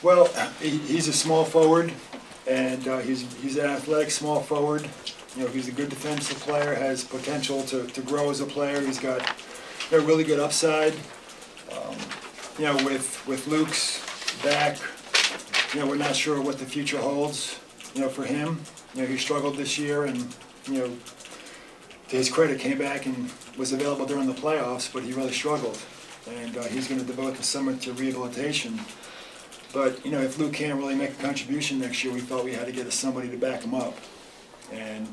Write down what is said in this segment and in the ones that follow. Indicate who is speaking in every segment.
Speaker 1: Well, he's a small forward, and he's an athletic small forward. You know, he's a good defensive player, has potential to grow as a player. He's got a really good upside. You know, with Luke's back, you know, we're not sure what the future holds, you know, for him. You know, he struggled this year, and, you know, to his credit, came back and was available during the playoffs, but he really struggled. And he's going to devote the summer to rehabilitation. But, you know, if Luke can't really make a contribution next year, we felt we had to get somebody to back him up. And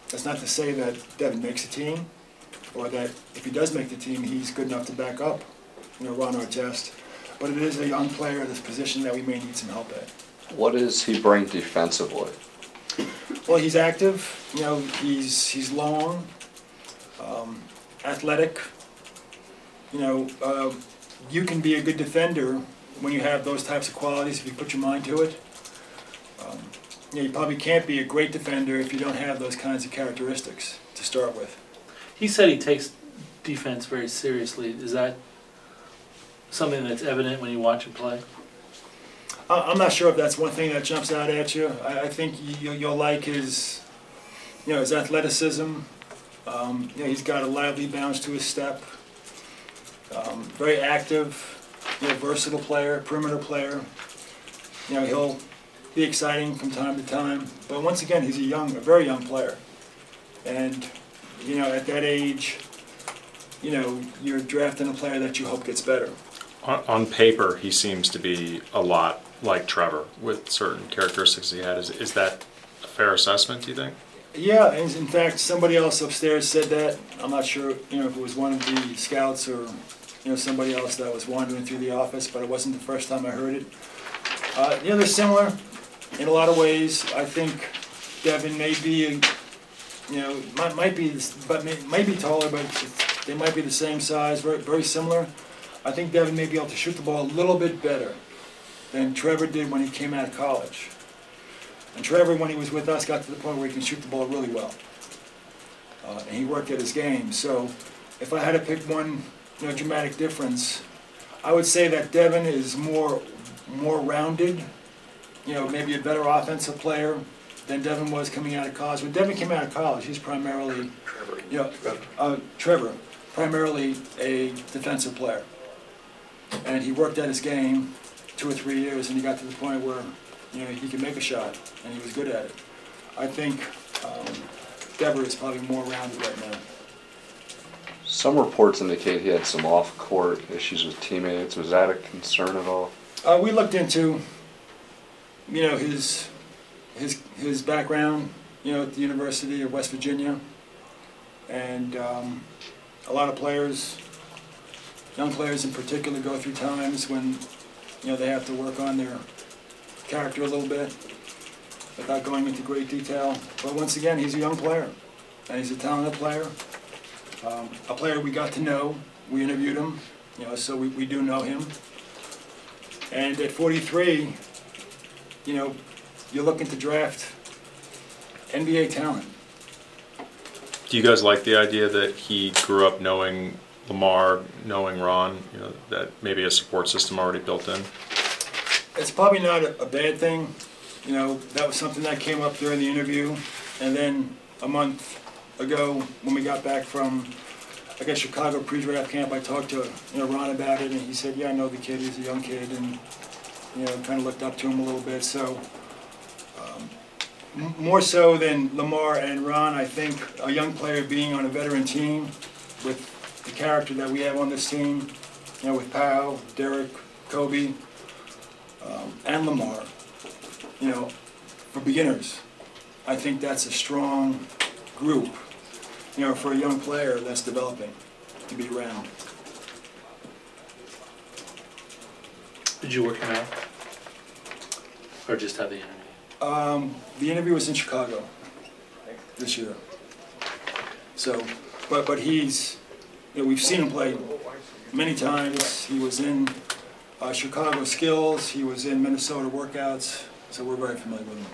Speaker 1: that's not to say that Devin makes a team, or that if he does make the team, he's good enough to back up, you know, Ron Artest. But it is a young player at this position that we may need some help at.
Speaker 2: What does he bring defensively?
Speaker 1: Well, he's active. You know, he's long, athletic. You know, you can be a good defender when you have those types of qualities if you put your mind to it. You know, you probably can't be a great defender if you don't have those kinds of characteristics to start with.
Speaker 3: He said he takes defense very seriously. Is that something that's evident when you watch him play?
Speaker 1: I'm not sure if that's one thing that jumps out at you. I think you'll like his, you know, his athleticism. You know, he's got a lively bounce to his step. Very active, you know, versatile player, perimeter player. You know, he'll be exciting from time to time. But once again, he's a very young player. And, you know, at that age, you know, you're drafting a player that you hope gets better.
Speaker 4: On paper, he seems to be a lot like Trevor with certain characteristics he had. Is that a fair assessment, do you think?
Speaker 1: Yeah, and in fact, somebody else upstairs said that. I'm not sure, you know, if it was one of the scouts or, you know, somebody else that was wandering through the office, but it wasn't the first time I heard it. You know, they're similar in a lot of ways. I think Devin may be, you know, might be taller, but they might be the same size, very similar. I think Devin may be able to shoot the ball a little bit better than Trevor did when he came out of college. And Trevor, when he was with us, got to the point where he can shoot the ball really well. And he worked at his game. So if I had to pick one, you know, dramatic difference, I would say that Devin is more rounded, you know, maybe a better offensive player than Devin was coming out of college. When Devin came out of college, he's primarily, you know, Trevor, primarily a defensive player. And he worked at his game 2 or 3 years, and he got to the point where, you know, he could make a shot, and he was good at it. I think Devin is probably more rounded right now.
Speaker 2: Some reports indicate he had some off-court issues with teammates. Was that a concern at all?
Speaker 1: We looked into, you know, his background, you know, at the University of West Virginia, and a lot of players, young players in particular, go through times when, you know, they have to work on their character a little bit without going into great detail. But once again, he's a young player, and he's a talented player. A player we got to know. We interviewed him, you know, so we do know him. And at 43, you know, you're looking to draft NBA talent.
Speaker 4: Do you guys like the idea that he grew up knowing Lamar, knowing Ron, you know, that maybe a support system already built in?
Speaker 1: It's probably not a bad thing. You know, that was something that came up during the interview. And then a month ago, when we got back from, I guess, Chicago pre-draft camp, I talked to, you know, Ron about it, and he said, yeah, I know the kid, he's a young kid, and, you know, kind of looked up to him a little bit. So, more so than Lamar and Ron, I think a young player being on a veteran team with the character that we have on this team, you know, with Powell, Derek, Kobe, and Lamar, you know, for beginners, I think that's a strong group, you know, for a young player that's developing to be around.
Speaker 3: Did you work him out? Or just have the interview?
Speaker 1: The interview was in Chicago this year. So, but he's, you know, we've seen him play many times. He was in Chicago Skills, he was in Minnesota Workouts, so we're very familiar with him.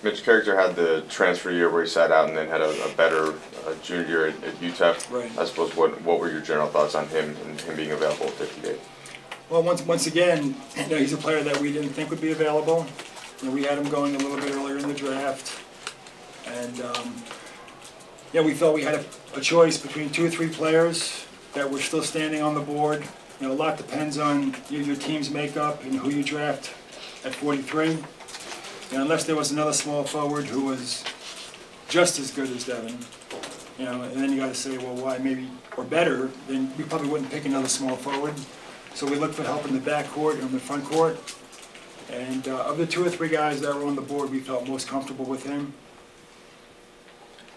Speaker 5: Mitch Kupchak had the transfer year where he sat out and then had a better junior year at UTEP.
Speaker 1: Right.
Speaker 5: I suppose what were your general thoughts on him and him being available at 58?
Speaker 1: Well, once again, he's a player that we didn't think would be available. We had him going a little bit earlier in the draft, and we felt we had a choice between 2 or 3 players that were still standing on the board. A lot depends on your team's makeup and who you draft at 43. Unless there was another small forward who was just as good as Devin, and then you got to say, well, why maybe, or better, then we probably wouldn't pick another small forward. So we looked for help in the back court and the front court. And of the 2 or 3 guys that were on the board, we felt most comfortable with him.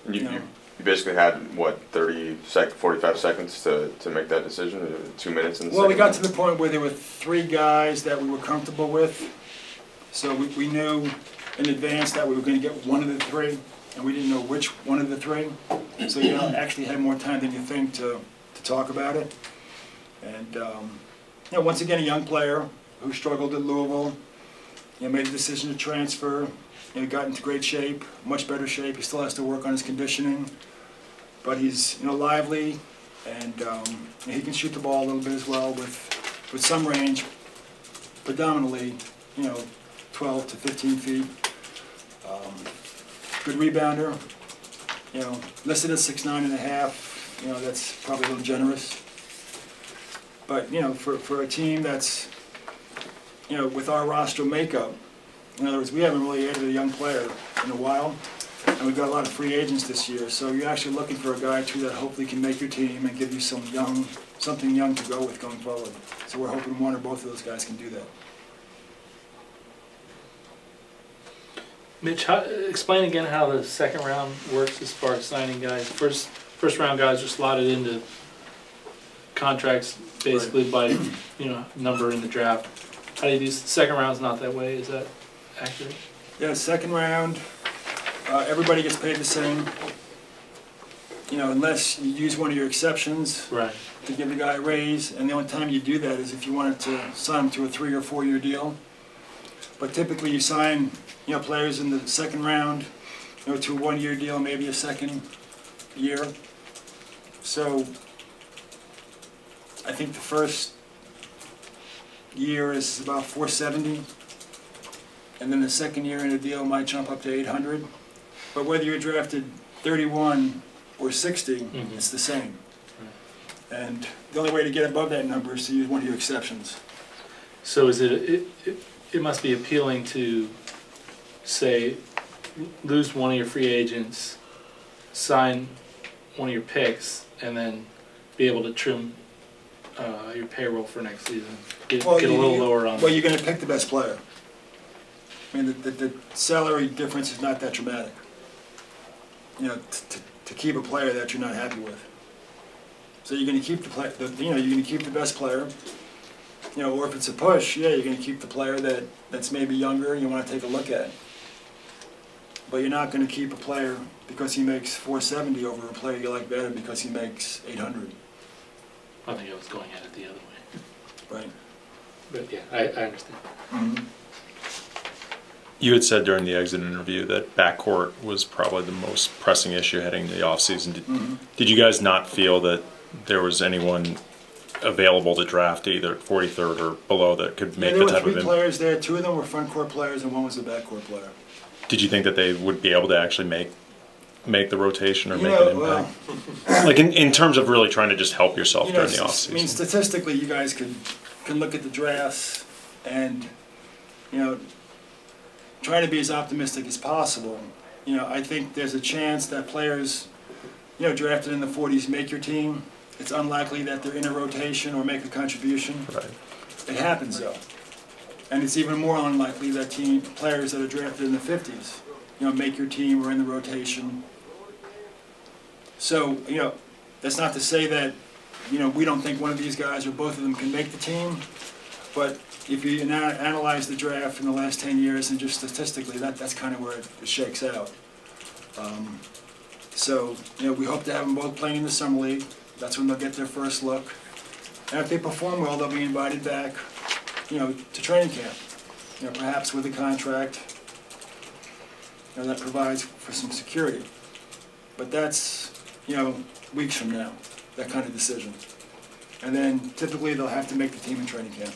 Speaker 5: And you basically had, what, 45 seconds to make that decision? 2 minutes in the
Speaker 1: Well, we got
Speaker 5: second?
Speaker 1: to the point where there were 3 guys that we were comfortable with. So we knew in advance that we were going to get one of the 3, and we didn't know which one of the 3. So you actually had more time than you think to talk about it. And once again, a young player who struggled at Louisville, made a decision to transfer. Got into great shape, much better shape. He still has to work on his conditioning, but he's lively, and he can shoot the ball a little bit as well with some range, predominantly 12 to 15 feet. Good rebounder. Listed at 6'9½". That's probably a little generous. But for a team that's with our roster makeup, in other words, we haven't really added a young player in a while, and we've got a lot of free agents this year. So you're actually looking for a guy or 2 that hopefully can make your team and give you something young to go with going forward. So we're hoping one or both of those guys can do that.
Speaker 3: Mitch, explain again how the second round works as far as signing guys. First round guys are slotted into contracts basically by number in the draft. How do you do? Second round's not that way. Is that accurate?
Speaker 1: Yeah, second round, everybody gets paid the same. Unless you use one of your exceptions
Speaker 3: Right.
Speaker 1: to give the guy a raise, and the only time you do that is if you wanted to sign him to a 3 or 4 year deal. But typically you sign players in the second round to a 1 year deal, maybe a second year. So I think the first year is about 470, and then the second year in a deal might jump up to 800. But whether you're drafted 31 or 60, it's the same. Right. And the only way to get above that number is to use one of your exceptions.
Speaker 3: So is it must be appealing to say lose one of your free agents, sign one of your picks, and then be able to trim your payroll for next season. Get a little lower on.
Speaker 1: Well, you're going to pick the best player. I mean, the salary difference is not that dramatic. To keep a player that you're not happy with. So you're going to keep you're going to keep the best player. Or if it's a push, you're going to keep the player that's maybe younger and you want to take a look at. But you're not going to keep a player because he makes 470 over a player you like better because he makes 800.
Speaker 3: I think I was going at it the other way.
Speaker 1: Right.
Speaker 3: But yeah, I understand.
Speaker 1: Mm-hmm.
Speaker 4: You had said during the exit interview that backcourt was probably the most pressing issue heading into the offseason. Did you guys not feel that there was anyone available to draft either 43rd or below that could make the type of
Speaker 1: impact? There were 3 players there. 2 of them were front court players and 1 was a backcourt player.
Speaker 4: Did you think that they would be able to actually make the rotation or make an impact? Like in terms of really trying to just help yourself during the offseason?
Speaker 1: I mean, statistically, you guys can look at the drafts and, trying to be as optimistic as possible. I think there's a chance that players, drafted in the 40s make your team. It's unlikely that they're in a rotation or make a contribution.
Speaker 4: Right.
Speaker 1: It happens, though. And it's even more unlikely that players that are drafted in the 50s, make your team or in the rotation. So, that's not to say that, we don't think one of these guys or both of them can make the team. But if you analyze the draft in the last 10 years and just statistically, that's kind of where it shakes out. So, we hope to have them both playing in the summer league. That's when they'll get their first look. And if they perform well, they'll be invited back, to training camp. Perhaps with a contract that provides for some security. But that's, weeks from now, that kind of decision. And then typically they'll have to make the team in training camp.